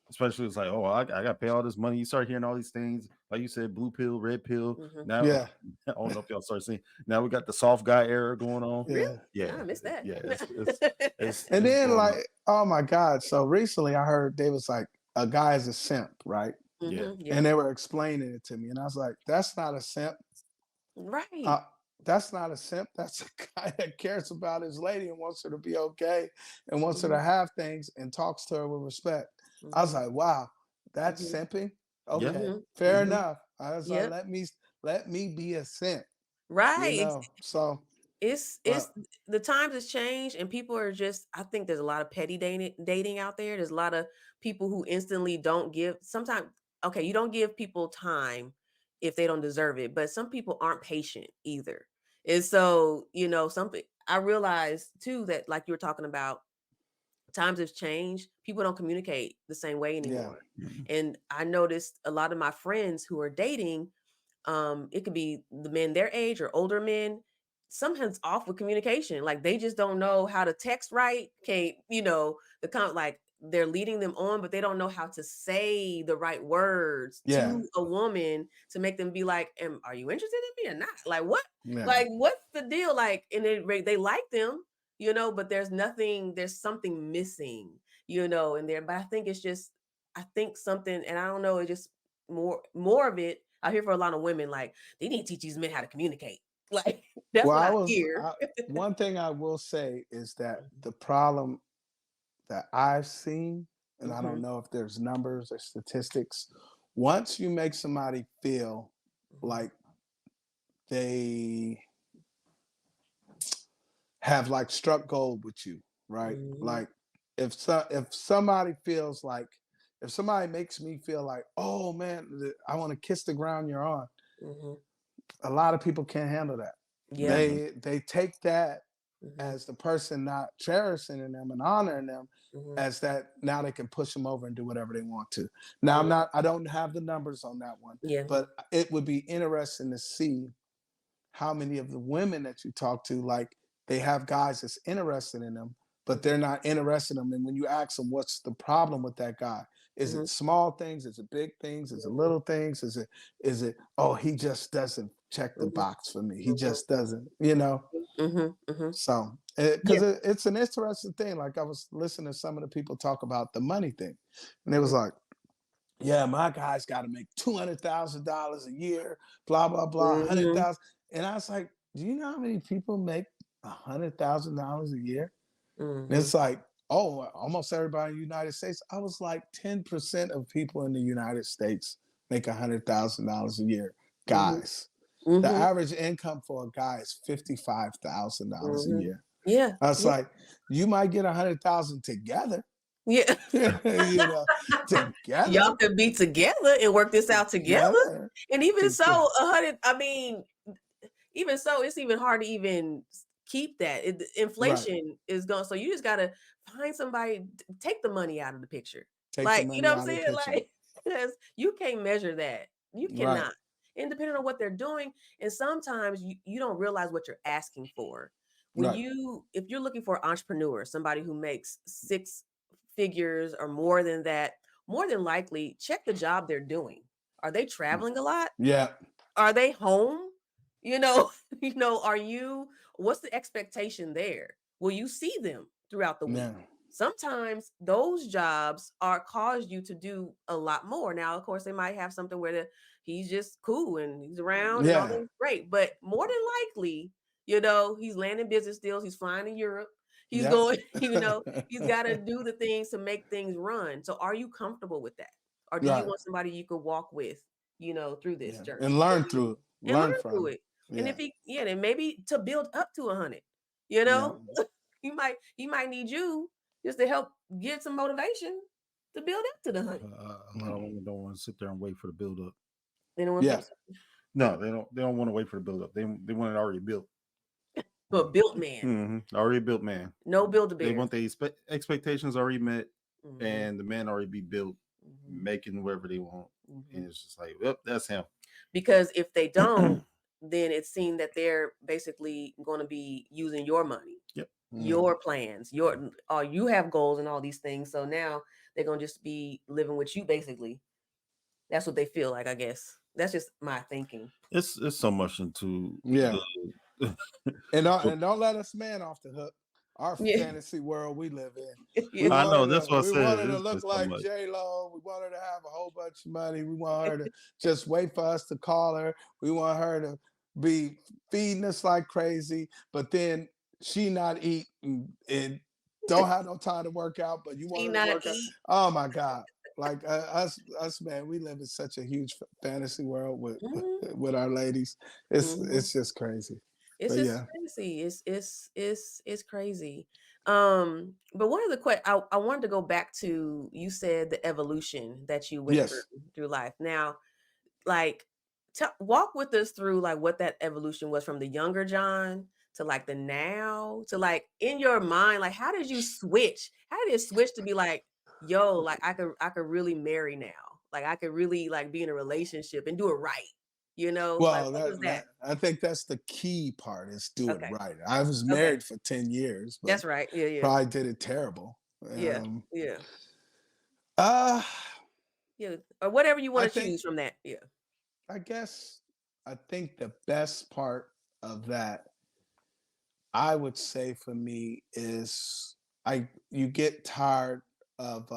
Especially it's like, oh, I got to pay all this money. You start hearing all these things, like you said, blue pill, red pill. Now, I don't know if y'all start seeing. Now we got the soft guy era going on. Really? Yeah, I missed that. Yeah, and then like, oh my God! So recently, I heard they was like, a guy's a simp, right? And they were explaining it to me, and I was like, that's not a simp, right? That's not a simp. That's a guy that cares about his lady and wants her to be okay and wants her to have things and talks to her with respect. I was like, wow, that's simping. Okay, fair enough. I was like, let me be a simp. Right. So it's the times has changed, and people are just, I think there's a lot of petty dating out there. There's a lot of people who instantly don't give, sometimes, okay, you don't give people time if they don't deserve it, but some people aren't patient either. And so, something I realized too, that like you were talking about, times have changed. People don't communicate the same way anymore. And I noticed a lot of my friends who are dating, it could be the men their age or older men, sometimes off with communication. Like, they just don't know how to text right. Can't, like, they're leading them on, but they don't know how to say the right words to a woman to make them be like, are you interested in me or not? Like, what? Like, what's the deal? Like, and they like them, but there's something missing, in there. But I think it's just, something, and I don't know, it's just more of it. I hear for a lot of women, like, they need to teach these men how to communicate. Like, that's what I hear. One thing I will say is that the problem that I've seen, and I don't know if there's numbers or statistics, once you make somebody feel like they have like struck gold with you, right? Like, if somebody feels like, if somebody makes me feel like, oh man, I want to kiss the ground you're on, a lot of people can't handle that. They take that as the person not cherishing them and honoring them, as that now they can push them over and do whatever they want to. Now I don't have the numbers on that one, but it would be interesting to see how many of the women that you talk to, like they have guys that's interested in them, but they're not interested in them. And when you ask them, what's the problem with that guy? Is it small things? Is it big things? Is it little things? Is it, oh, he just doesn't check the box for me. He just doesn't, you know? So, because it's an interesting thing. Like I was listening to some of the people talk about the money thing, and it was like, yeah, my guy's got to make $200,000 a year, blah, blah, blah, 100,000. And I was like, do you know how many people make $100,000 a year? And it's like, oh, almost everybody in the United States. I was like, 10% of people in the United States make $100,000 a year, guys. The average income for a guy is $55,000 a year. Yeah. I was like, you might get 100,000 together. Yeah. You know, together. Y'all could be together and work this out together. And even so, 100, I mean, even so, it's even hard to even keep that. Inflation is gone. So you just got to find somebody, take the money out of the picture. Like, you know what I'm saying? Like, because you can't measure that. You cannot. And depending on what they're doing. And sometimes you don't realize what you're asking for. When if you're looking for an entrepreneur, somebody who makes 6 figures or more than that, more than likely check the job they're doing. Are they traveling a lot? Yeah. Are they home? You know, what's the expectation there? Will you see them throughout the week? Yeah. Sometimes those jobs cause you to do a lot more. Now, of course, they might have something where he's just cool and he's around and all that's great. But more than likely, he's landing business deals. He's flying to Europe. He's going, he's got to do the things to make things run. So are you comfortable with that? Or do you want somebody you could walk with, through this journey? And learn through it. Learn through it. Yeah. And if then maybe to build up to 100, he might need you just to help get some motivation to build up to the 100. A lot of women don't want to sit there and wait for the build up. They don't want to. No, they don't want to wait for the build up. They want it already built. But built man. Already built man. No Build-A-Bear. They want the expectations already met, and the man already be built, making whatever they want. And it's just like, well, that's him. Because if they don't, then it's seen that they're basically going to be using your money, your plans, you have goals and all these things. So now they're going to just be living with you, basically. That's what they feel like, I guess. That's just my thinking. It's so much into and don't let us man off the hook. Our fantasy world we live in. I know that's what I said. We want her to look like J-Lo. We want her to have a whole bunch of money. We want her to just wait for us to call her. We want her to be feeding us like crazy, but then she not eat and don't have no time to work out. But you want her to work out. Oh my God! Like us, man, we live in such a huge fantasy world with our ladies. It's just crazy. It's crazy. It's crazy. But one of the questions I wanted to go back to, you said the evolution that you went through life. Now, like, walk with us through like what that evolution was from the younger John to like the now to like in your mind, like how did you switch? How did it switch to be like, yo, like I could really marry now. Like I could really like be in a relationship and do it right. Well, like, I think that's the key part is do it right. I was married for 10 years. But that's right. Yeah. Probably did it terrible. Yeah. Or whatever you want to choose from that. Yeah. I think the best part of that, I would say for me is you get tired of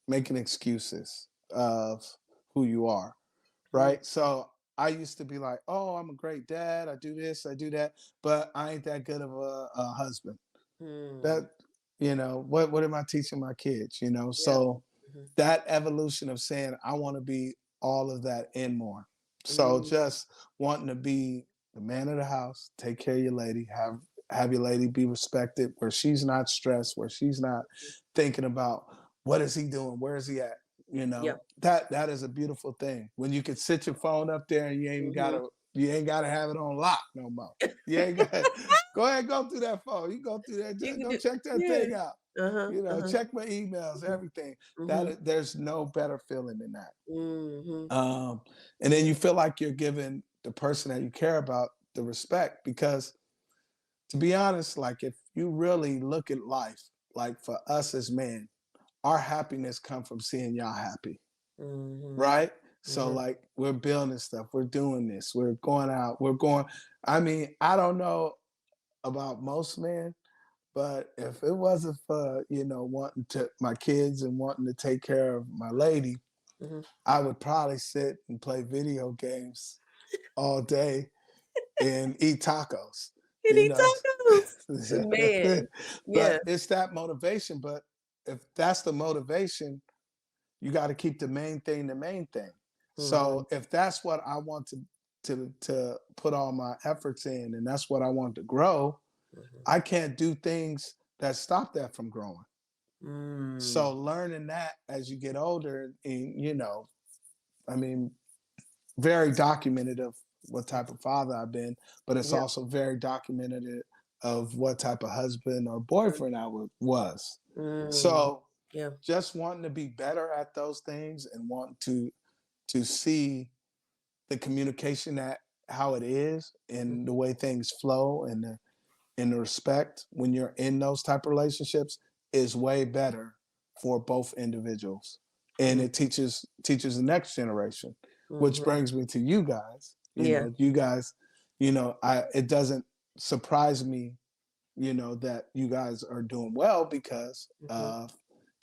making excuses of who you are. Right. So I used to be like, oh, I'm a great dad. I do this, I do that, but I ain't that good of a husband. That, what am I teaching my kids? So that evolution of saying, I want to be all of that and more. So just wanting to be the man of the house, take care of your lady, have your lady be respected, where she's not stressed, where she's not thinking about what is he doing? Where is he at? That is a beautiful thing when you can sit your phone up there and you ain't even gotta You ain't got to have it on lock no more. You ain't got go ahead, go through that phone. You go through that, just go check that thing out. Check my emails, everything. That there's no better feeling than that. And then you feel like you're giving the person that you care about the respect, because to be honest, like if you really look at life, like for us as men, our happiness comes from seeing y'all happy. Right? So like we're building stuff, we're doing this, we're going out, I mean, I don't know about most men, but if it wasn't for, wanting to my kids and wanting to take care of my lady, I would probably sit and play video games all day and eat tacos. Man. But it's that motivation. But if that's the motivation, you got to keep the main thing the main thing. So if that's what I want to put all my efforts in, and that's what I want to grow, I can't do things that stop that from growing. So learning that as you get older, and I mean, very documented of what type of father I've been, but it's also very documented of what type of husband or boyfriend I was. So just wanting to be better at those things and wanting to see the communication, that how it is and the way things flow, and the respect when you're in those type of relationships is way better for both individuals. And it teaches the next generation, which brings me to you guys. You guys, it doesn't surprise me, that you guys are doing well because of,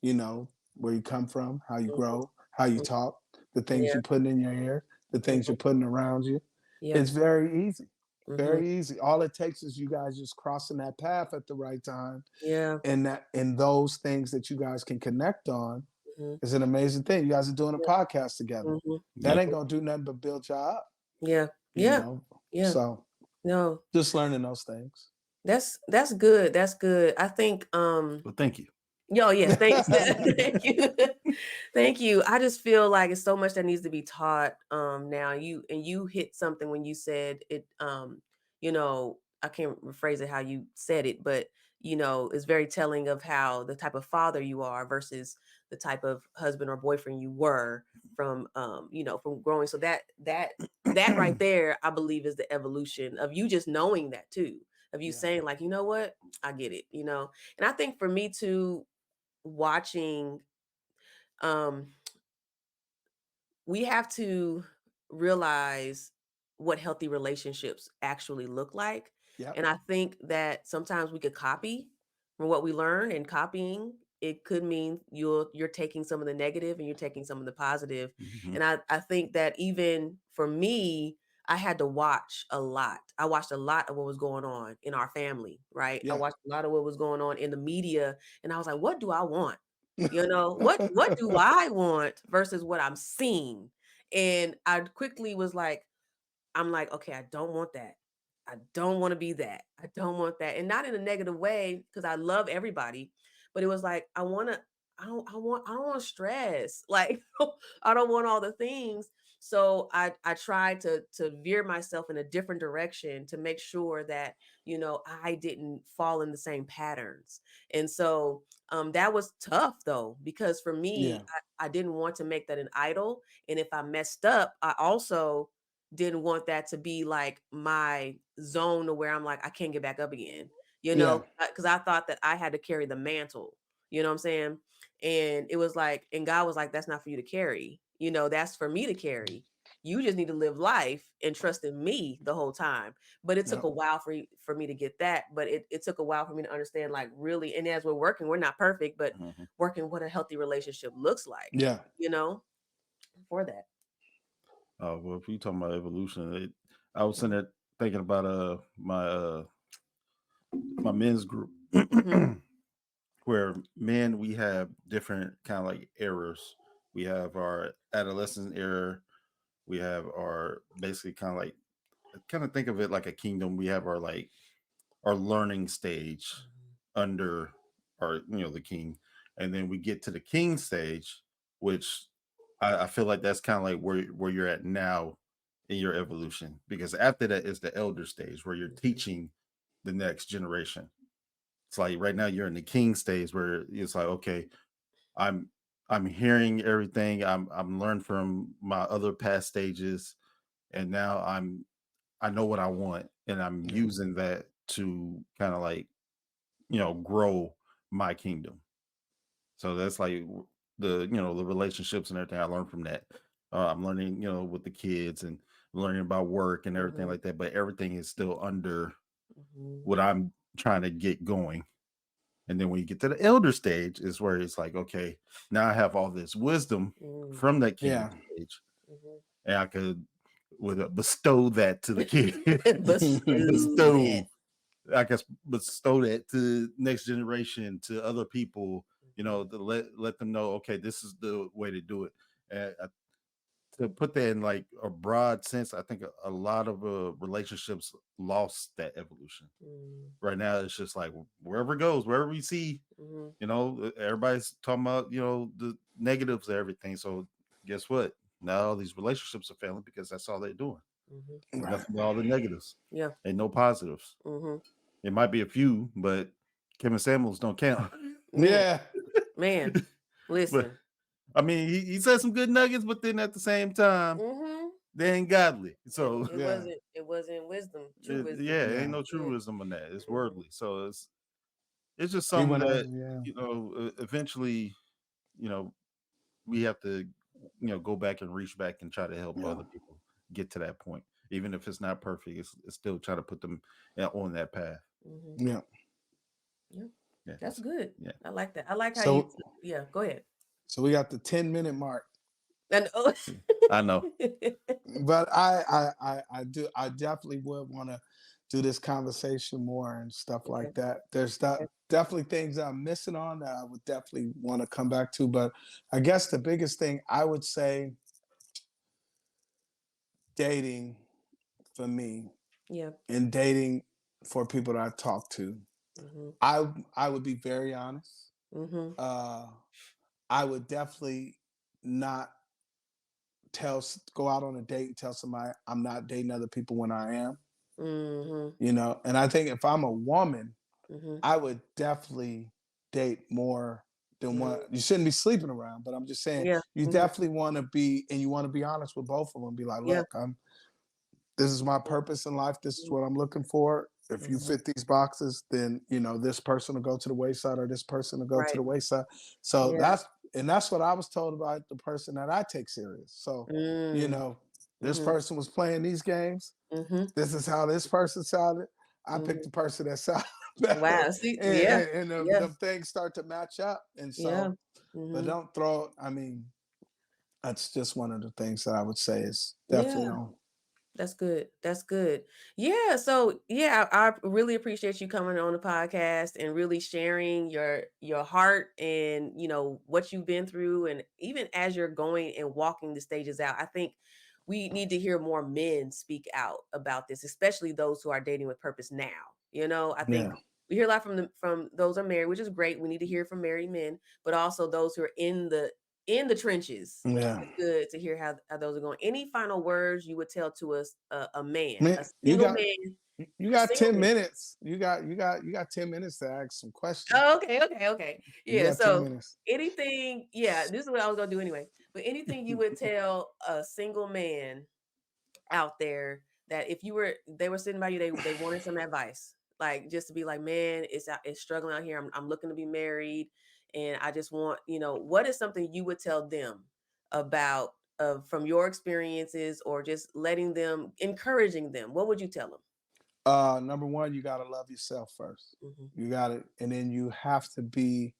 where you come from, how you grow, how you talk, the things you're putting in your ear, the things you're putting around you. It's very easy. Very easy. All it takes is you guys just crossing that path at the right time. And those things that you guys can connect on is an amazing thing. You guys are doing a podcast together. That ain't gonna do nothing but build y'all up. So just learning those things. That's good. That's good. I think well, thank you. Yes, thanks. Thank you. Thank you. I just feel like it's so much that needs to be taught now. You hit something when you said it, I can't rephrase it how you said it, but it's very telling of how the type of father you are versus the type of husband or boyfriend you were from from growing. So that right there, I believe, is the evolution of you just knowing that too. Of you saying like, you know what, I get it, and I think for me too, watching, we have to realize what healthy relationships actually look like. And I think that sometimes we could copy from what we learn, and copying, it could mean you're taking some of the negative and you're taking some of the positive. And I think that even for me, I had to watch a lot. I watched a lot of what was going on in our family, right? I watched a lot of what was going on in the media, and I was like, what do I want? What do I want versus what I'm seeing? And I quickly was like, I'm like, okay, I don't want that. I don't want to be that. I don't want that. And not in a negative way, because I love everybody, but it was like, I don't want stress. Like, I don't want all the things. So I tried to veer myself in a different direction to make sure that, I didn't fall in the same patterns. And so that was tough though, because for me, I didn't want to make that an idol. And if I messed up, I also didn't want that to be like my zone to where I'm like, I can't get back up again, because I thought that I had to carry the mantle, you know what I'm saying? And it was like, and God was like, that's not for you to carry, that's for me to carry. You just need to live life and trust in me the whole time. But it took a while for me to get that. But it took a while for me to understand, like, really, and as we're working, we're not perfect, but working what a healthy relationship looks like, for that. Oh, well, if you talking about evolution, I was sitting there thinking about my men's group, where men, we have different kind of like eras. We have our adolescent era. We have our basically kind of think of it like a kingdom. We have our learning stage under our the king, and then we get to the king stage, which I feel like that's kind of like where you're at now in your evolution, because after that is the elder stage where you're teaching the next generation. It's like right now you're in the king stage where it's like, okay, I'm I'm hearing everything. I'm learned from my other past stages, and now I know what I want, and I'm using that to kind of like, grow my kingdom. So that's like the relationships and everything I learned from that. I'm learning, with the kids and learning about work and everything like that, but everything is still under what I'm trying to get going. And then when you get to the elder stage is where it's like, okay, now I have all this wisdom from that kingdom stage, and I could bestow that to the kid. bestow I guess bestow that to next generation, to other people, to let them know, okay, this is the way to do it. And to put that in like a broad sense, I think a lot of relationships lost that evolution. Right now, it's just like wherever it goes, wherever we see, everybody's talking about, the negatives of everything. So guess what? Now all these relationships are failing because that's all they're doing. Nothing but all the negatives. Yeah. And no positives. It might be a few, but Kevin Samuels don't count. Yeah. Man, listen. But, I mean, he said some good nuggets, but then at the same time, they ain't godly. So it wasn't wisdom, true wisdom. Yeah, ain't no true wisdom in that. It's worldly. So it's just something that eventually, we have to, go back and reach back and try to help other people get to that point. Even if it's not perfect, it's still try to put them on that path. Yeah. That's good. Yeah, I like that. I like how go ahead. So we got the 10-minute mark. And I know. But I definitely would want to do this conversation more and stuff like that. There's definitely things I'm missing on that I would definitely want to come back to. But I guess the biggest thing I would say, dating for me, and dating for people that I talk to, I would be very honest. I would definitely not go out on a date and tell somebody I'm not dating other people when I am. And I think if I'm a woman, I would definitely date more than one. You shouldn't be sleeping around, but I'm just saying you definitely want to be, and you want to be honest with both of them. Be like, look, this is my purpose in life. This is what I'm looking for. If you fit these boxes, then this person will go to the wayside, or this person will go to the wayside. So that's what I was told about the person that I take serious. So this person was playing these games. This is how this person sounded. I picked the person that sounded better. Wow. See, and the things start to match up. And so, but don't throw. I mean, that's just one of the things that I would say is definitely on. That's good. That's good. Yeah. So I really appreciate you coming on the podcast and really sharing your heart and what you've been through, and even as you're going and walking the stages out. I think we need to hear more men speak out about this, especially those who are dating with purpose now. I think we hear a lot from those who are married, which is great. We need to hear from married men, but also those who are in the trenches. It's good to hear how those are going. Any final words you would tell to us, a man, a single man? You got 10 minutes. You got 10 minutes to ask some questions. Oh, okay. Yeah. So anything, this is what I was gonna do anyway. But anything you would tell a single man out there, that if they were sitting by you, they wanted some advice, like just to be like, man, it's struggling out here. I'm looking to be married, and I just want, what is something you would tell them about from your experiences, or just encouraging them? What would you tell them? Number one, you got to love yourself first. You got it. And then you have to be,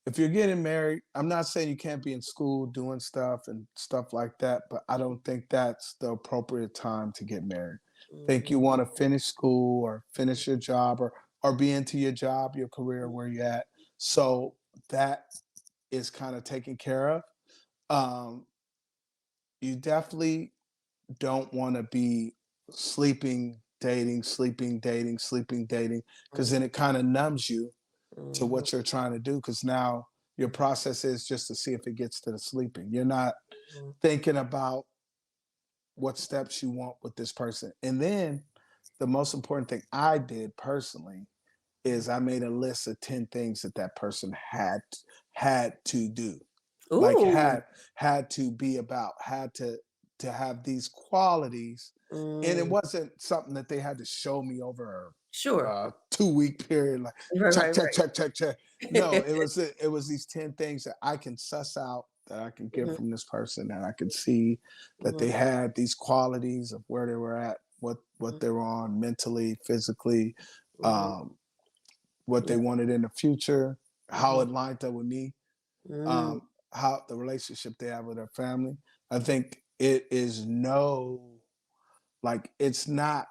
if you're getting married, I'm not saying you can't be in school doing stuff and stuff like that, but I don't think that's the appropriate time to get married. I think you want to finish school or finish your job, or be into your job, your career, where you're at. So that is kind of taken care of. You definitely don't want to be sleeping, dating, because then it kind of numbs you to what you're trying to do, because now your process is just to see if it gets to the sleeping. You're not thinking about what steps you want with this person. And then the most important thing I did personally is I made a list of 10 things that that person had to do. Like Ooh. had to be about, had to have these qualities. And it wasn't something that they had to show me over Sure. a 2-week period, like check, check, check, check, check. No, it was these 10 things that I can suss out, that I can get from this person, that I can see that they had these qualities of where they were at, what they were on mentally, physically, what they wanted in the future, how it lined up with me, how the relationship they have with their family. I think it is it's not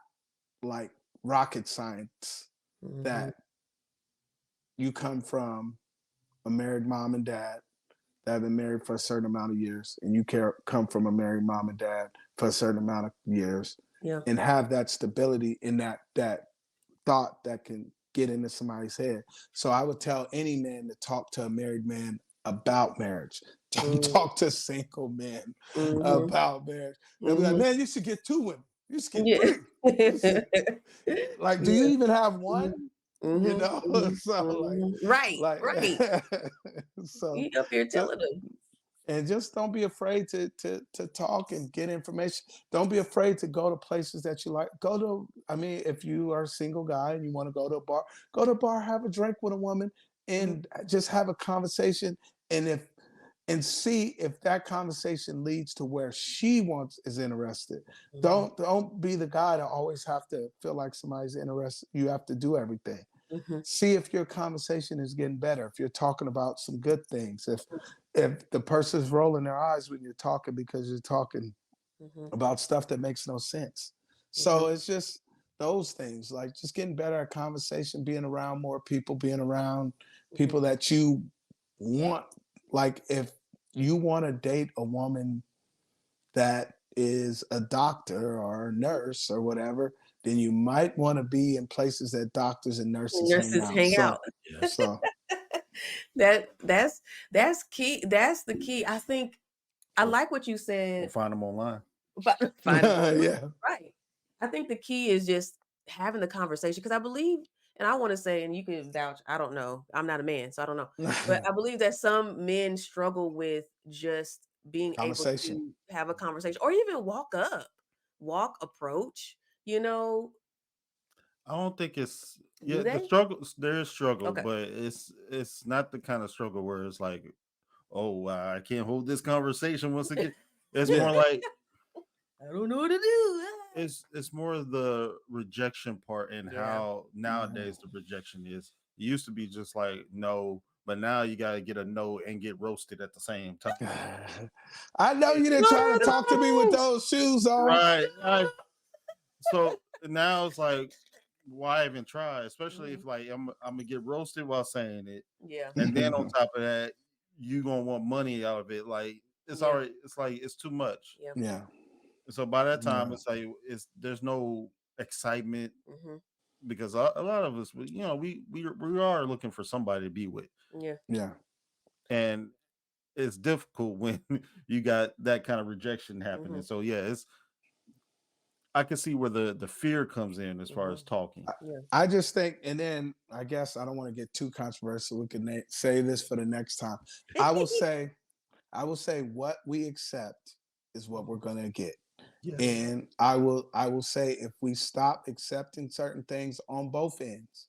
like rocket science that you come from a married mom and dad that have been married for a certain amount of years, and you come from a married mom and dad for a certain amount of years, and have that stability in that thought that can get into somebody's head. So I would tell any man to talk to a married man about marriage. Don't talk to single men about marriage. They'll be like, man, you should get 2 women. You should get 3. Like, do you even have one? You know, so right. so you up here telling them. And just don't be afraid to talk and get information. Don't be afraid to go to places that you like. If you are a single guy and you want to go to a bar, go to a bar, have a drink with a woman, and just have a conversation. And see if that conversation leads to where she is interested. Don't be the guy to always have to feel like somebody's interested. You have to do everything. See if your conversation is getting better. If you're talking about some good things. If the person's rolling their eyes when you're talking because you're talking about stuff that makes no sense. So it's just those things, like just getting better at conversation, being around more people, being around people that you want. Like if you want to date a woman that is a doctor or a nurse or whatever, then you might want to be in places that doctors and nurses hang out. So that's key. That's the key. I think I like what you said. We'll find them online. Find them online. Yeah. Right. I think the key is just having the conversation, because I believe, and I want to say, and you can vouch, I don't know, I'm not a man, so I don't know, but I believe that some men struggle with just being able to have a conversation, or even approach, I don't think it's the struggle. There is struggle, okay, but it's not the kind of struggle where it's like, oh, I can't hold this conversation once again. It's more like I don't know what to do. It's more the rejection part, and how nowadays the rejection is. It used to be just like no, but now you got to get a no and get roasted at the same time. I know you didn't try to talk to me with those shoes on. Right. So now it's like, why even try? Especially if like I'm gonna get roasted while saying it. Yeah. And then on top of that, you gonna want money out of it. Like it's already, it's like it's too much. Yeah. So by that time, it's like there's no excitement, because a lot of us, we are looking for somebody to be with. Yeah. And it's difficult when you got that kind of rejection happening. So I can see where the fear comes in as far as talking. I just think, and then I guess I don't want to get too controversial. We can say this for the next time. I will say what we accept is what we're going to get. Yes. And I will say, if we stop accepting certain things on both ends,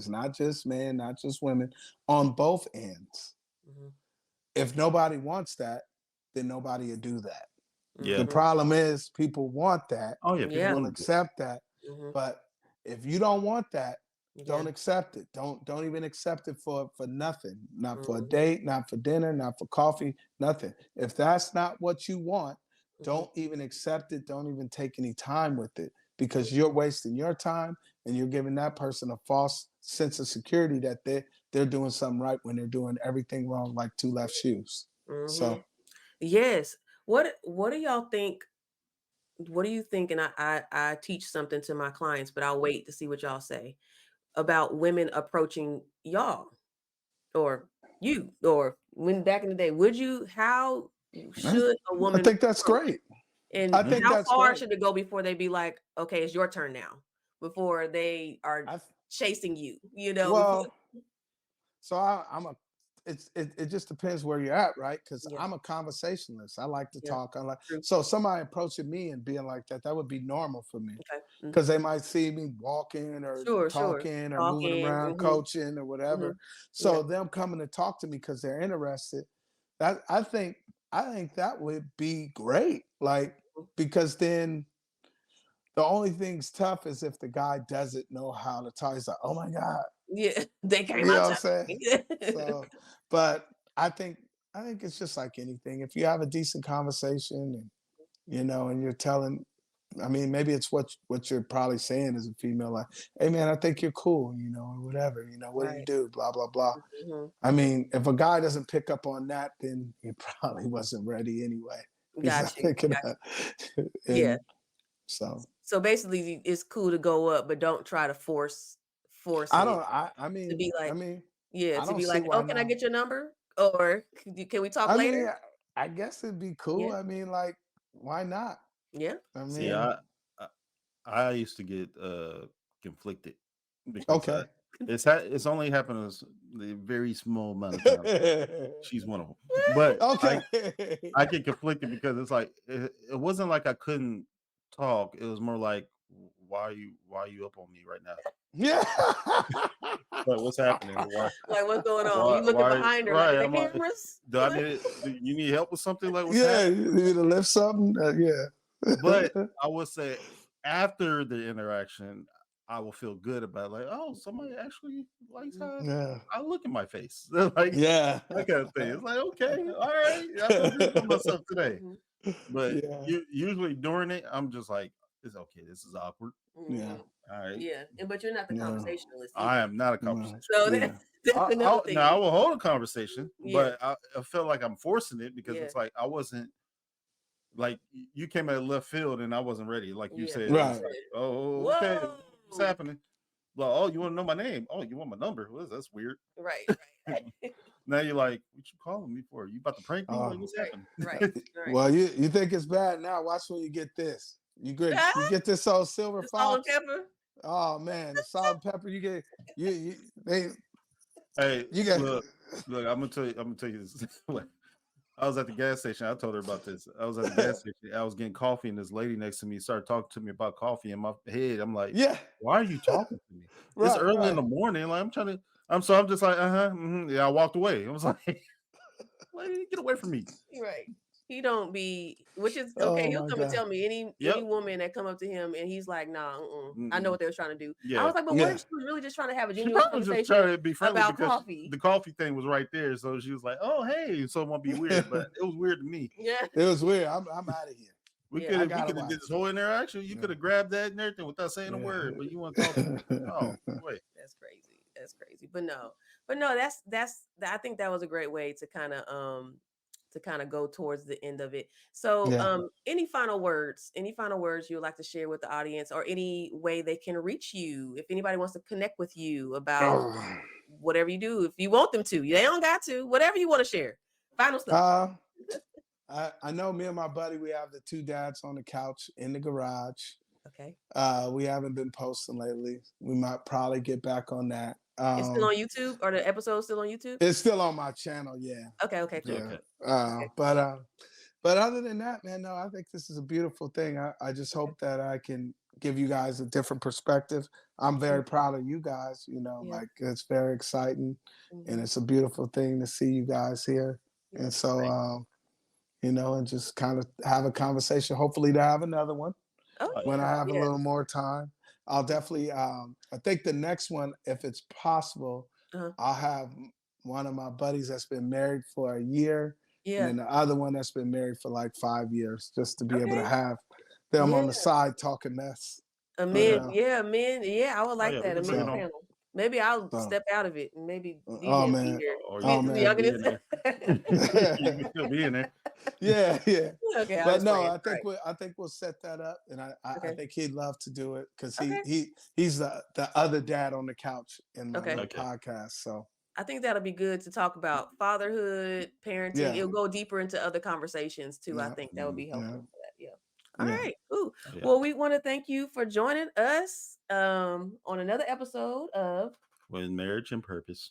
not just men, not just women, on both ends. If nobody wants that, then nobody will do that. Yeah. The problem is people want that. Oh yeah, people will accept that. But if you don't want that, don't accept it. Don't even accept it for nothing. Not for a date, not for dinner, not for coffee, nothing. If that's not what you want, don't even accept it. Don't even take any time with it, because you're wasting your time and you're giving that person a false sense of security that they're doing something right when they're doing everything wrong, like 2 left shoes. So yes. What do y'all think? What do you think? And I teach something to my clients, but I'll wait to see what y'all say about women approaching y'all or you, or when back in the day. How should a woman? I think that's great. And I think how that's far great. should it go before they be like, okay, it's your turn now? Before they are I chasing you, before well, so I'm a. It just depends where you're at, right? Because yeah, I'm a conversationalist. I like to yeah, talk. I like true. so somebody approaching me and being like that would be normal for me. Okay. Because they might see me walking or Sure. talking or moving Talking. around, coaching or Hmm. whatever. Yeah. So them coming to talk to me because they're interested. That I think that would be great. Like because then the only thing's tough is if the guy doesn't know how to talk. He's like, oh my God. Yeah. They came You know out what I'm to saying? me. So, but I think it's just like anything. If you have a decent conversation and and you're telling, I mean, maybe it's what you're probably saying as a female, like, hey man, I think you're cool, or whatever, what do you Right. do? Blah, blah, blah. Hmm. I mean, if a guy doesn't pick up on that, then he probably wasn't ready anyway. He's not Got you. picking Got up. you. Yeah. And so So basically, it's cool to go up, but don't try to force I it don't I to mean be I like, mean yeah, I to don't be see like, why oh, can I not. get your number? Or can we talk I later? mean, I guess it'd be cool. Yeah. I mean, like, why not? Yeah. I See, Yeah. mean, I I used to get conflicted because okay. it's only happened a very small amount of times. She's one of them, but Okay. I get conflicted because it's like it wasn't like I couldn't talk. It was more like why are you up on me right now? Yeah. Like what's happening? Like, what's going on? Why You looking why behind her, like, right? are the I'm like, cameras? do I need do you need help with something? Like what's Yeah, happening? you need to lift something. But Yeah. I would say after the interaction, I will feel good about like, oh, somebody actually likes Mhm. how Yeah. I look in my face. Like Yeah. that kind of thing. It's like, okay, all right, I feel good about myself today. Mhm. But Yeah. usually during it, I'm just like, it's okay. This is awkward. Yeah. Mhm. All right, Yeah. But you're not the Yeah. conversationalist I either. am not a Yeah. conversation. So Yeah. that's another Now I thing. will hold a conversation, Yeah. but I felt like I'm forcing it because Yeah. it's like I wasn't like you came out of left field and I wasn't ready. Like you Yeah. said, it was Right. like, oh, okay, what's Whoa. happening? Like, oh, you want to know my name? Oh, you want my number? That's weird. Right. Now you're like, what you calling me for? You about to prank me? Like, Oh. what's Right. happening? Right. Right. Well, you think it's bad now. Watch when you get this. You get this old silver The salt and fox. pepper. Oh man, the salt and pepper you get they Hey, you get look, I'm gonna tell you this. I was at the gas station. I told her about this. I was at the gas station. I was getting coffee, and this lady next to me started talking to me about coffee. In my head, I'm like, yeah, "Why are you talking to me? It's right, early in right. the morning. Like I'm trying to. I'm just like, yeah." I walked away. I was like, "Get away from me." Right. He don't be, which is okay. Oh He'll my come and god. tell me any Yep. woman that come up to him and he's like, nah, I know Mm-mm. what they was trying to do. I Yeah. was like, but what Yeah. if she was really just trying to have a She genuine probably was just conversation trying to be friendly about because coffee? the coffee thing was right there. So she was like, "Oh, hey," so it won't be weird, but it was weird to me. Yeah. It was weird. I'm out of here. Yeah. I We gotta could have watch. did this whole interaction. You could have grabbed that and everything without saying a word, but you want to talk to me? Oh, Yeah. wait. That's crazy. That's crazy. But no, that's I think that was a great way to kind of go towards the end of it. So Yeah. any final words you would like to share with the audience, or any way they can reach you if anybody wants to connect with you about Oh. whatever you do, if you want them to, they don't got to, whatever you want to share, final stuff. I know me and my buddy, we have the two dads on the couch in the garage. Okay. We haven't been posting lately. We might probably get back on that. It's still on YouTube, or the episode still on YouTube? It's still on my channel, yeah. Okay, cool. Yeah. Okay. But other than that, man, no, I think this is a beautiful thing. I just Okay. hope that I can give you guys a different perspective. I'm very proud of you guys, Yeah. like it's very exciting and Mhm. it's a beautiful thing to see you guys here. Yeah. And so and just kind of have a conversation, hopefully to have another one Oh when I yeah. have a Yeah. little more time. I'll definitely I think the next one, if it's possible, Uh-huh. I'll have one of my buddies that's been married for a year, and Yeah. then the other one that's been married for like 5 years, just to be able to Okay. have them Yeah. on the side talking mess. A You men, Okay. know. yeah, men, yeah, I would Oh like yeah, we that. A can bring men's it So, on. panel. Maybe I'll so step out of it and maybe DJ oh will be man. here. Or Oh Y'all man. be in gonna there. You can still be in there. Yeah, yeah. okay, I But was no, playing. I Right. think we'll set that up, and I Okay. think he'd love to do it because Okay. he's the other dad on the couch in my Okay. little Okay. podcast. So I think that'll be good to talk about fatherhood, parenting. yeah, It'll go deeper into other conversations too. I yeah, think that would be yeah. helpful for that. Yeah. All right. Ooh. Yeah. Well, we want to thank you for joining us on another episode of When Marriage and Purpose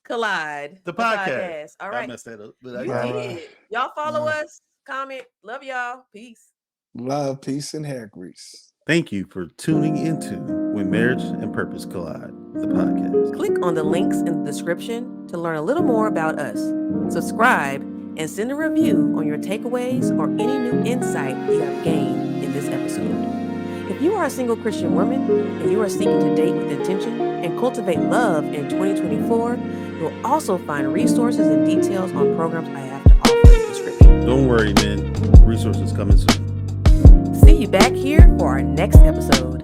Collide. The podcast. All right. I messed that up. But you did. Y'all follow us. Comment. Love y'all. Peace. Love, peace, and hair grease. Thank you for tuning into When Marriage and Purpose Collide, the podcast. Click on the links in the description to learn a little more about us. Subscribe and send a review on your takeaways or any new insight you have gained in this episode. If you are a single Christian woman and you are seeking to date with intention and cultivate love in 2024, you'll also find resources and details on programs I have to offer in the description. Don't worry, man. Resources coming soon. See you back here for our next episode.